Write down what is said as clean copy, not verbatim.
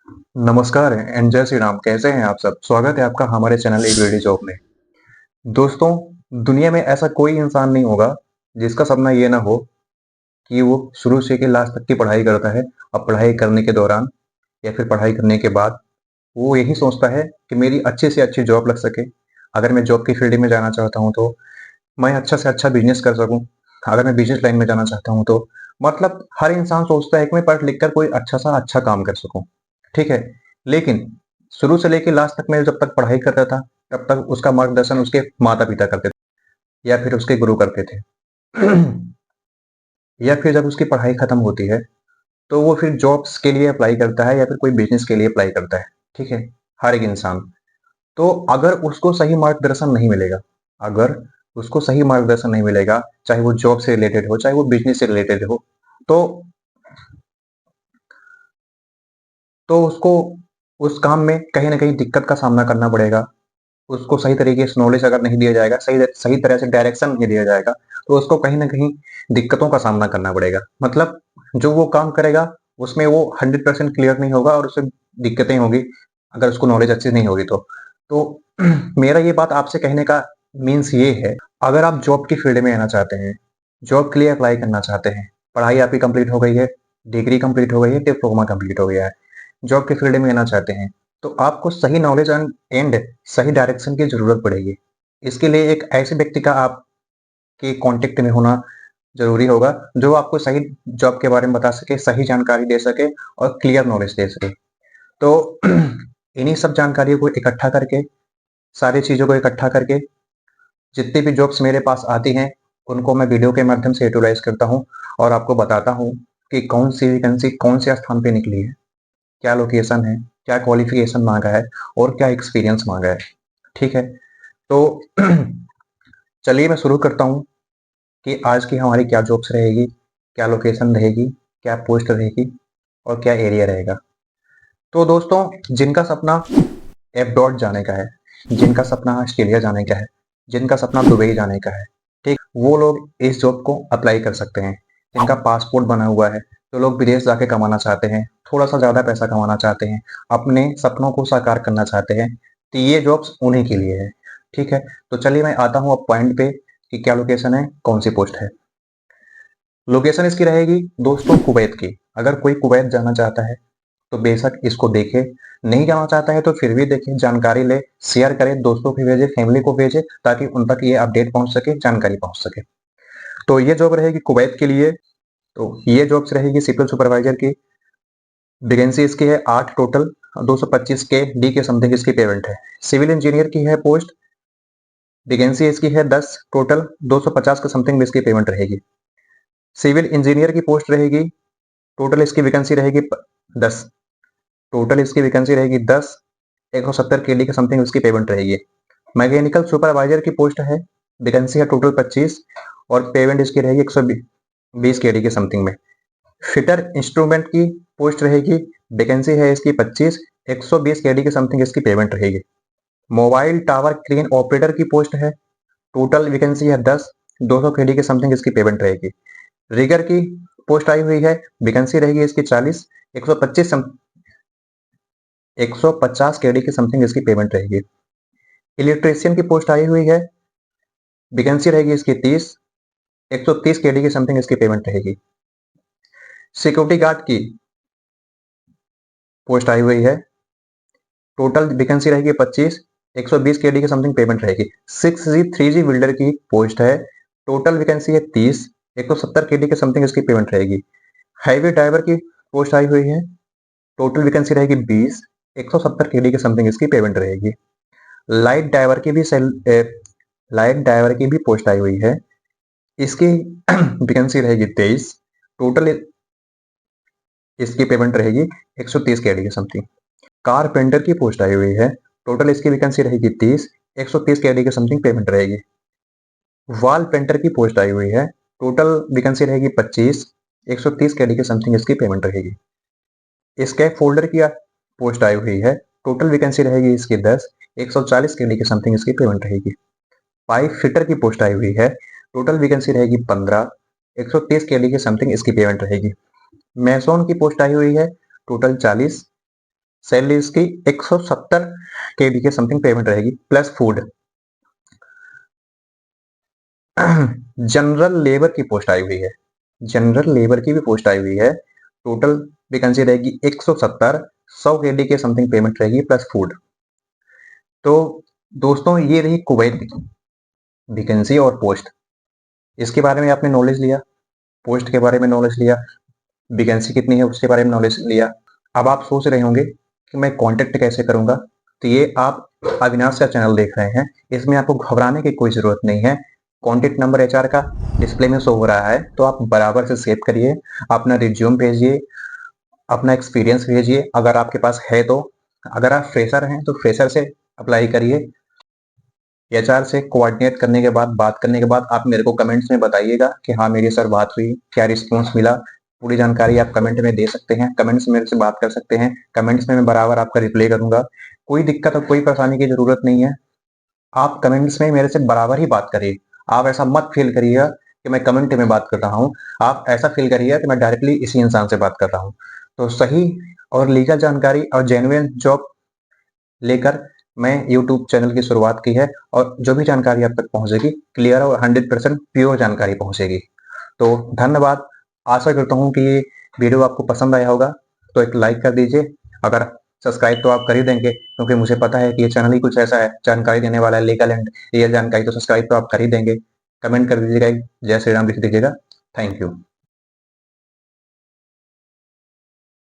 नमस्कार एंड जय श्री राम। कैसे हैं आप सब? स्वागत है आपका हमारे चैनल एक रेडी जॉब में। दोस्तों, दुनिया में ऐसा कोई इंसान नहीं होगा जिसका सपना ये ना हो कि वो शुरू से के लास्ट तक की पढ़ाई करता है। अब पढ़ाई करने के दौरान या फिर पढ़ाई करने के बाद वो यही सोचता है कि मेरी अच्छी से अच्छी जॉब लग सके। अगर मैं जॉब की फील्ड में जाना चाहता हूँ तो मैं अच्छा से अच्छा बिजनेस कर सकूँ। अगर मैं बिजनेस लाइन में जाना चाहता हूँ तो मतलब हर इंसान सोचता है कि मैं पढ़ लिख कर कोई अच्छा सा अच्छा काम कर सकूँ। ठीक है, लेकिन शुरू से लेके लास्ट तक मैं जब तक पढ़ाई करता था तब तक उसका मार्गदर्शन उसके माता पिता करते थे या फिर उसके गुरु करते थे। या फिर जब उसकी पढ़ाई खत्म होती है तो वो फिर जॉब्स के लिए अप्लाई करता है या फिर कोई बिजनेस के लिए अप्लाई करता है। ठीक है, हर एक इंसान। तो अगर उसको सही मार्गदर्शन नहीं मिलेगा, अगर उसको सही मार्गदर्शन नहीं मिलेगा, चाहे वो जॉब से रिलेटेड हो चाहे वो बिजनेस से रिलेटेड हो, तो उसको उस काम में कहीं ना कहीं दिक्कत का सामना करना पड़ेगा। उसको सही तरीके से नॉलेज अगर नहीं दिया जाएगा, सही सही तरह से डायरेक्शन नहीं दिया जाएगा, तो उसको कहीं न कहीं दिक्कतों का सामना करना पड़ेगा। मतलब जो वो काम करेगा, उसमें वो 100% क्लियर नहीं होगा और उसे दिक्कतें होंगी, अगर उसको नॉलेज अच्छी नहीं होगी तो। तो मेरा ये बात आपसे कहने का मीन्स ये है, अगर आप जॉब की फील्ड में आना चाहते हैं, जॉब के लिए अप्लाई करना चाहते हैं, पढ़ाई आपकी कंप्लीट हो गई है, डिग्री कंप्लीट हो गई है, डिप्लोमा कंप्लीट हो गया है, जॉब के फील्ड में आना चाहते हैं, तो आपको सही नॉलेज एंड सही डायरेक्शन की ज़रूरत पड़ेगी। इसके लिए एक ऐसे व्यक्ति का आपके कॉन्टेक्ट में होना ज़रूरी होगा, जो आपको सही जॉब के बारे में बता सके, सही जानकारी दे सके और क्लियर नॉलेज दे सके। तो इन्हीं सब जानकारियों को इकट्ठा करके, सारी चीज़ों को इकट्ठा करके, जितनी भी जॉब्स मेरे पास आती हैं, उनको मैं वीडियो के माध्यम से यूटिलाइज़ करता हूँ और आपको बताता हूँ कि कौन-सी वैकेंसी कौन-से स्थान पे निकली है, क्या लोकेशन है, क्या क्वालिफ़िकेशन माँगा है और क्या एक्सपीरियंस माँगा है। ठीक है? तो चलिए मैं शुरू करता हूँ कि आज की हमारी क्या जॉब्स रहेगी, क्या लोकेशन रहेगी, क्या पोस्ट रहेगी और क्या एरिया रहेगा। तो दोस्तों, जिनका सपना अब्रॉड जाने का है, जिनका सपना ऑस्ट्रेलिया जाने का है, जिनका सपना दुबई जाने का है, ठीक, वो लोग इस जॉब को अप्लाई कर सकते हैं। जिनका पासपोर्ट बना हुआ है, जो लोग विदेश जाके कमाना चाहते हैं, थोड़ा-सा ज़्यादा पैसा कमाना चाहते हैं, अपने सपनों को साकार करना चाहते हैं, तो ये जॉब्स उन्हीं के लिए है। ठीक है? तो चलिए मैं आता हूँ अब पॉइंट पे कि क्या लोकेशन है, कौन-सी पोस्ट है। लोकेशन इसकी रहेगी दोस्तों कुवैत की। अगर कोई कुवैत जाना चाहता है तो बेशक इसको देखे, नहीं जाना चाहता है तो फिर भी देखे, जानकारी ले, शेयर करे, दोस्तों को भेजे, फैमिली को भेजे, ताकि उन तक ये अपडेट पहुंच सके, जानकारी पहुंच सके। तो ये जॉब रहेगी कुवैत के लिए। तो ये जॉब्स रहेगी सिविल सुपरवाइजर की। वैकेंसी इसकी है 8 टोटल, 225 के डी के समथिंग इसकी पेमेंट है। सिविल इंजीनियर की है पोस्ट, वैकेंसी इसकी है 10 टोटल, 250 के समथिंग में इसकी पेमेंट रहेगी। सिविल इंजीनियर की पोस्ट रहेगी, टोटल इसकी वैकेंसी रहेगी 10, टोटल इसकी वैकेंसी रहेगी 10, 170 केडी के समथिंग उसकी पेमेंट रहेगी। मैकेनिकल सुपरवाइजर की पोस्ट है, वैकेंसी है टोटल 25 और पेमेंट इसकी रहेगी 120 केडी के समथिंग में। फिटर इंस्ट्रूमेंट की पोस्ट रहेगी, वैकेंसी है इसकी 25, 120 केडी के समथिंग इसकी पेमेंट रहेगी। मोबाइल टावर क्रेन ऑपरेटर की पोस्ट है, टोटल वैकेंसी है 10, 200 केडी के समथिंग इसकी पेमेंट रहेगी। रिगर की पोस्ट आई हुई है, वैकेंसी रहेगी इसकी 40, 150 केडी के समथिंग इसकी पेमेंट रहेगी। इलेक्ट्रीशियन की पोस्ट आई हुई है, वैकेंसी रहेगी इसकी 30, 130 केडी के समथिंग इसकी पेमेंट रहेगी। सिक्योरिटी गार्ड की पोस्ट आई हुई है, टोटल वैकेंसी रहेगी 25, 120 केडी के समथिंग पेमेंट रहेगी। 6G 3G बिल्डर की पोस्ट है, टोटल वैकेंसी है 30, 170 केडी के समथिंग इसकी पेमेंट रहेगी। हाईवे ड्राइवर की पोस्ट आई हुई है, टोटल वैकेंसी रहेगी 20, 170 केडी के समथिंग इसकी पेमेंट रहेगी। लाइट ड्राइवर की भी लाइट ड्राइवर की भी पोस्ट आई हुई है, इसकी वैकेंसी रहेगी 23, टोटल इसकी पेमेंट रहेगी 130 केडी के समथिंग। कारपेंटर की पोस्ट आई हुई है, टोटल इसकी वैकेंसी रहेगी 30, 130 केडी के समथिंग पेमेंट रहेगी। वॉल पेंटर की पोस्ट आई हुई है, टोटल वैकेंसी रहेगी 25, 130 केडी के समथिंग इसकी पेमेंट रहेगी। स्कैप फोल्डर की पोस्ट आई हुई है, टोटल वैकेंसी रहेगी इसकी 10, 140 केडी के समथिंग इसकी पेमेंट रहेगी। पाइप फिटर की पोस्ट आई हुई है, टोटल वैकेंसी रहेगी 15, 130 केडी के समथिंग इसकी पेमेंट रहेगी। मैसोन की पोस्ट आई हुई है, टोटल 40, सैलरी इसकी 170 केडी के समथिंग पेमेंट रहेगी प्लस फूड। जनरल लेबर की पोस्ट आई हुई है, जनरल लेबर की भी पोस्ट आई हुई है। टोटल वैकेंसी रहेगी 170, 100 केडी के समथिंग पेमेंट रहेगी प्लस फूड। तो दोस्तों ये रही कुवैत की वैकेंसी और पोस्ट। इसके बारे में आपने नॉलेज लिया, पोस्ट के बारे में नॉलेज लिया, वैकेंसी कितनी है उसके बारे में नॉलेज लिया। अब आप सोच रहे होंगे कि मैं कांटेक्ट कैसे करूंगा। तो ये आप अविनाश का चैनल देख रहे हैं, इसमें आपको घबराने की कोई ज़रूरत नहीं है। कॉन्टैक्ट नंबर एचआर का डिस्प्ले में शो हो रहा है, तो आप बराबर से सेव करिए, अपना रिज्यूम भेजिए, अपना एक्सपीरियंस भेजिए अगर आपके पास है तो। अगर आप फ्रेशर हैं तो फ्रेशर से अप्लाई करिए। एचआर से कोऑर्डिनेट करने के बाद, बात करने के बाद आप मेरे को कमेंट्स में बताइएगा कि हाँ मेरी सर बात हुई, क्या रिस्पॉन्स मिला। पूरी जानकारी आप कमेंट में दे सकते हैं, कमेंट्स में मेरे से बात कर सकते हैं, कमेंट्स में मैं बराबर आपका रिप्लाई करूंगा। कोई दिक्कत और कोई परेशानी की जरूरत नहीं है, आप कमेंट्स में मेरे से बराबर ही बात करिए। आप ऐसा मत फील करिएगा कि मैं कमेंट में बात कर रहा हूँ, आप ऐसा फील करिएगा कि मैं डायरेक्टली इसी इंसान से बात कर रहा हूँ। तो सही और लीगल जानकारी और जेन्युइन जॉब लेकर मैं यूट्यूब चैनल की शुरुआत की है, और जो भी जानकारी आप तक पहुंचेगी क्लियर और 100% प्योर जानकारी पहुंचेगी। तो धन्यवाद। आशा करता हूं कि ये वीडियो आपको पसंद आया होगा, तो एक लाइक कर दीजिए। अगर सब्सक्राइब तो आप कर ही देंगे, क्योंकि मुझे पता है कि ये चैनल ही कुछ ऐसा है, जानकारी देने वाला है, लीगल एंड रियल जानकारी, तो सब्सक्राइब तो आप कर ही देंगे। कमेंट कर दीजिएगा, जय श्री राम लिख दीजिएगा। Thank you.